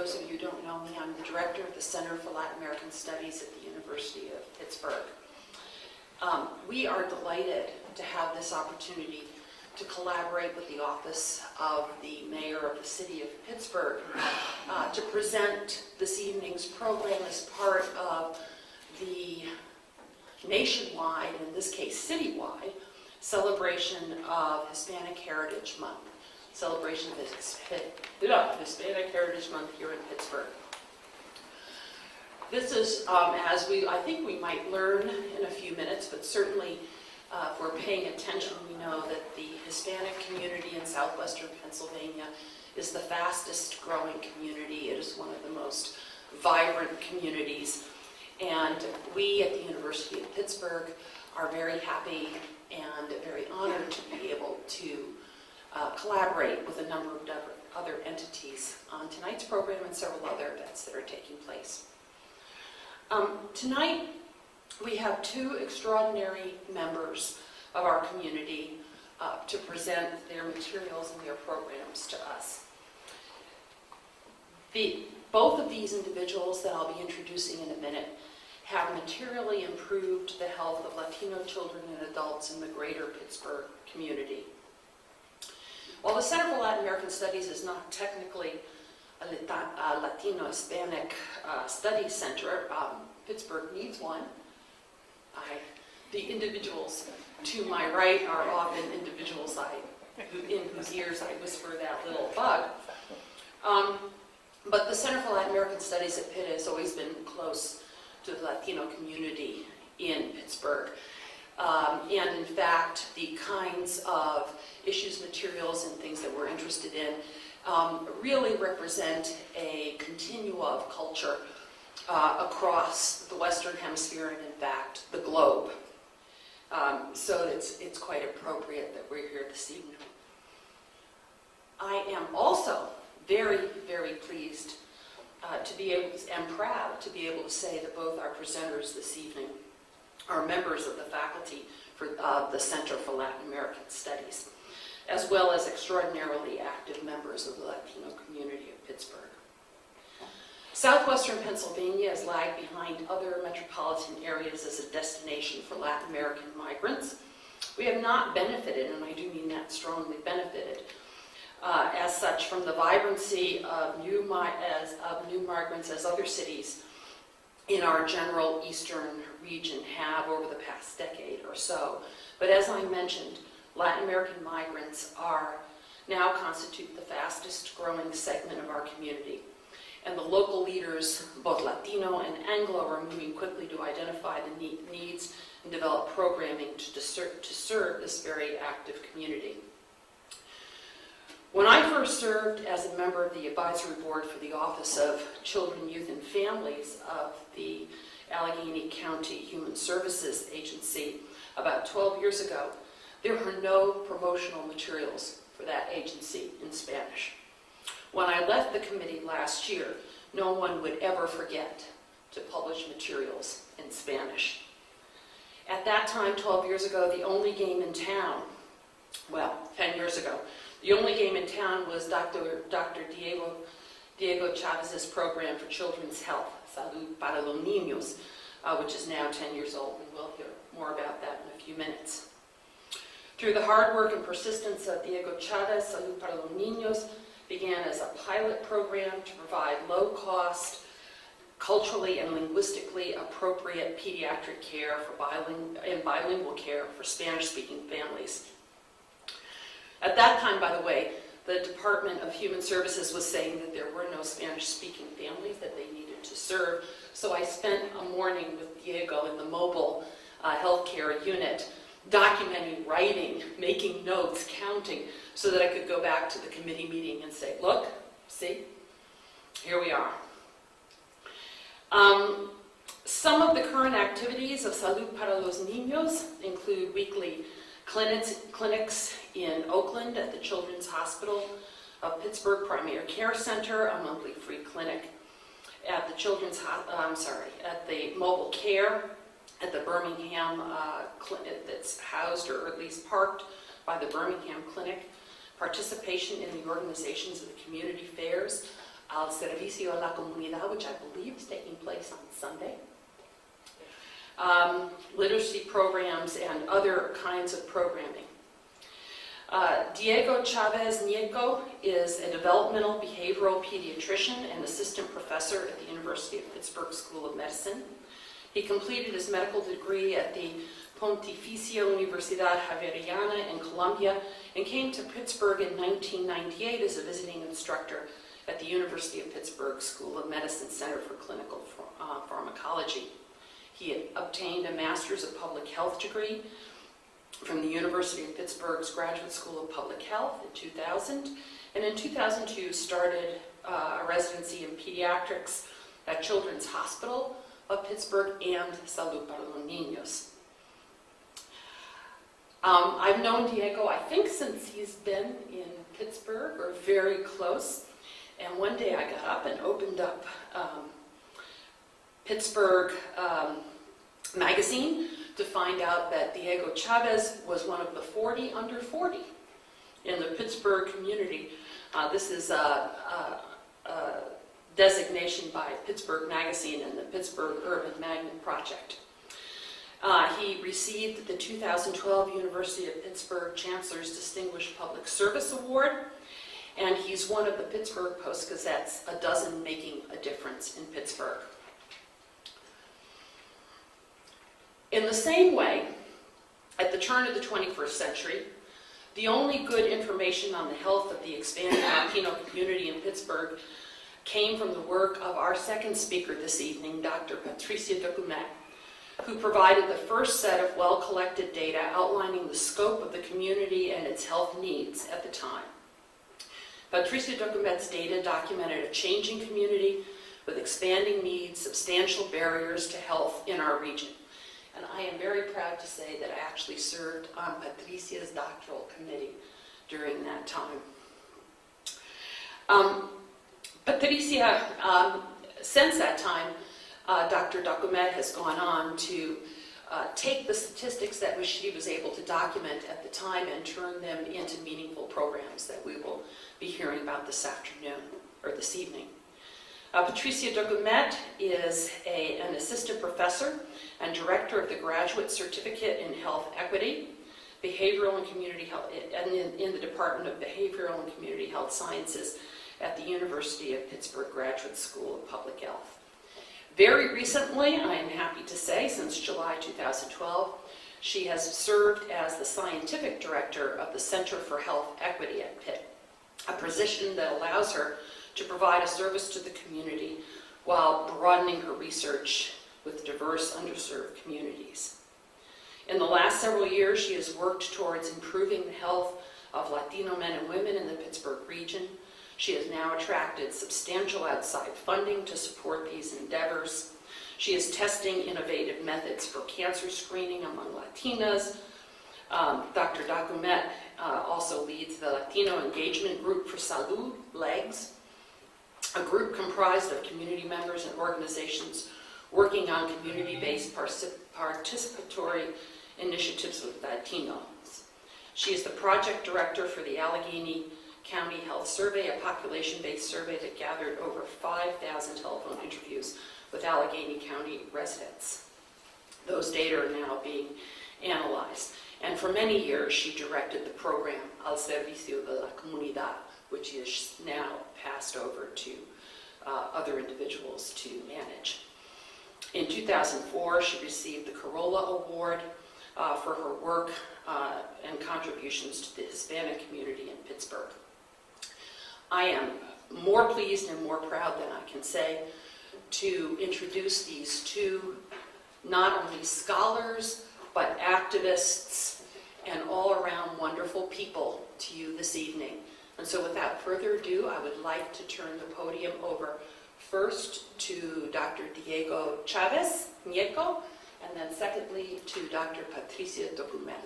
those of you who don't know me, I'm the director of the Center for Latin American Studies at the University of Pittsburgh. We are delighted to have this opportunity to collaborate with the Office of the Mayor of the City of Pittsburgh to present this evening's program as part of the nationwide, in this case citywide, celebration of Hispanic Heritage Month. Celebration of Hispanic Heritage Month here in Pittsburgh. This is, I think we might learn in a few minutes, but certainly if we're paying attention, we know that the Hispanic community in southwestern Pennsylvania is the fastest growing community. It is one of the most vibrant communities. And we at the University of Pittsburgh are very happy and very honored to be able to collaborate with a number of other entities on tonight's program and several other events that are taking place. Tonight, we have two extraordinary members of our community to present their materials and their programs to us. Both of these individuals that I'll be introducing in a minute have materially improved the health of Latino children and adults in the greater Pittsburgh community. While the Center for Latin American Studies is not technically a Latino-Hispanic study center, Pittsburgh needs one. The individuals to my right are often individuals in whose ears I whisper that little bug. But the Center for Latin American Studies at Pitt has always been close to the Latino community in Pittsburgh. And in fact, the kinds of issues, materials, and things that we're interested in really represent a continuum of culture across the Western Hemisphere and, in fact, the globe. So it's quite appropriate that we're here this evening. I am also very, very pleased to be able to, and proud to be able to say that both our presenters this evening are members of the faculty for the Center for Latin American Studies, as well as extraordinarily active members of the Latino community of Pittsburgh. Southwestern Pennsylvania has lagged behind other metropolitan areas as a destination for Latin American migrants. We have not benefited, and I do mean that strongly, benefited as such from the vibrancy of new migrants as other cities in our general eastern region have over the past decade or so. But as I mentioned, Latin American migrants now constitute the fastest growing segment of our community. And the local leaders, both Latino and Anglo, are moving quickly to identify the needs and develop programming to serve this very active community. When I first served as a member of the advisory board for the Office of Children, Youth, and Families of the Allegheny County Human Services Agency about 12 years ago, there were no promotional materials for that agency in Spanish. When I left the committee last year, no one would ever forget to publish materials in Spanish. At that time, 12 years ago, the only game in town, well, 10 years ago, the only game in town was Dr. Diego Chavez's program for children's health, Salud para los Niños, which is now 10 years old, and we'll hear more about that in a few minutes. Through the hard work and persistence of Diego Chavez, Salud para los Niños began as a pilot program to provide low-cost, culturally and linguistically appropriate pediatric care and bilingual care for Spanish-speaking families. At that time, by the way, the Department of Human Services was saying that there were no Spanish-speaking families that they needed to serve, so I spent a morning with Diego in the mobile healthcare unit, documenting, writing, making notes, counting, so that I could go back to the committee meeting and say, look, see, here we are. Some of the current activities of Salud para los Niños include weekly clinics in Oakland at the Children's Hospital of Pittsburgh Primary Care Center, a monthly free clinic at the at the mobile care at the Birmingham clinic that's housed or at least parked by the Birmingham Clinic, participation in the organizations of the community fairs, al servicio de la comunidad, which I believe is taking place on Sunday. Literacy programs and other kinds of programming. Diego Chavez Nieto is a developmental behavioral pediatrician and assistant professor at the University of Pittsburgh School of Medicine. He completed his medical degree at the Pontificia Universidad Javeriana in Colombia and came to Pittsburgh in 1998 as a visiting instructor at the University of Pittsburgh School of Medicine Center for Clinical Pharmacology. He had obtained a Master's of Public Health degree from the University of Pittsburgh's Graduate School of Public Health in 2000, and in 2002 started a residency in pediatrics at Children's Hospital of Pittsburgh and Salud para los Niños. I've known Diego, I think, since he's been in Pittsburgh, or very close, and one day I got up and opened up Pittsburgh magazine to find out that Diego Chavez was one of the 40 under 40 in the Pittsburgh community. This is a designation by Pittsburgh Magazine and the Pittsburgh Urban Magnet Project. He received the 2012 University of Pittsburgh Chancellor's Distinguished Public Service Award, and he's one of the Pittsburgh Post-Gazette's A Dozen Making a Difference in Pittsburgh. In the same way, at the turn of the 21st century, the only good information on the health of the expanding Latino community in Pittsburgh came from the work of our second speaker this evening, Dr. Patricia Documet, who provided the first set of well-collected data outlining the scope of the community and its health needs at the time. Patricia Documet's data documented a changing community with expanding needs, substantial barriers to health in our region. And I am very proud to say that I actually served on Patricia's doctoral committee during that time. Patricia, since that time, Dr. Documet has gone on to take the statistics that she was able to document at the time and turn them into meaningful programs that we will be hearing about this afternoon, or this evening. Patricia Documet is an assistant professor and director of the Graduate Certificate in Health Equity, Behavioral and Community Health, and in the Department of Behavioral and Community Health Sciences at the University of Pittsburgh Graduate School of Public Health. Very recently, I am happy to say, since July 2012, she has served as the scientific director of the Center for Health Equity at Pitt, a position that allows her to provide a service to the community while broadening her research with diverse underserved communities. In the last several years, she has worked towards improving the health of Latino men and women in the Pittsburgh region. She has now attracted substantial outside funding to support these endeavors. She is testing innovative methods for cancer screening among Latinas. Dr. Documet also leads the Latino Engagement Group for Salud, LEGS, a group comprised of community members and organizations working on community-based participatory initiatives with Latinos. She is the project director for the Allegheny County Health Survey, a population-based survey that gathered over 5,000 telephone interviews with Allegheny County residents. Those data are now being analyzed. And for many years, she directed the program Al Servicio de la Comunidad, which is now passed over to other individuals to manage. In 2004, she received the Corolla Award for her work and contributions to the Hispanic community in Pittsburgh. I am more pleased and more proud than I can say to introduce these two not only scholars, but activists and all-around wonderful people to you this evening. And so without further ado, I would like to turn the podium over first to Dr. Diego Chavez Nieto, and then secondly to Dr. Patricia Documet.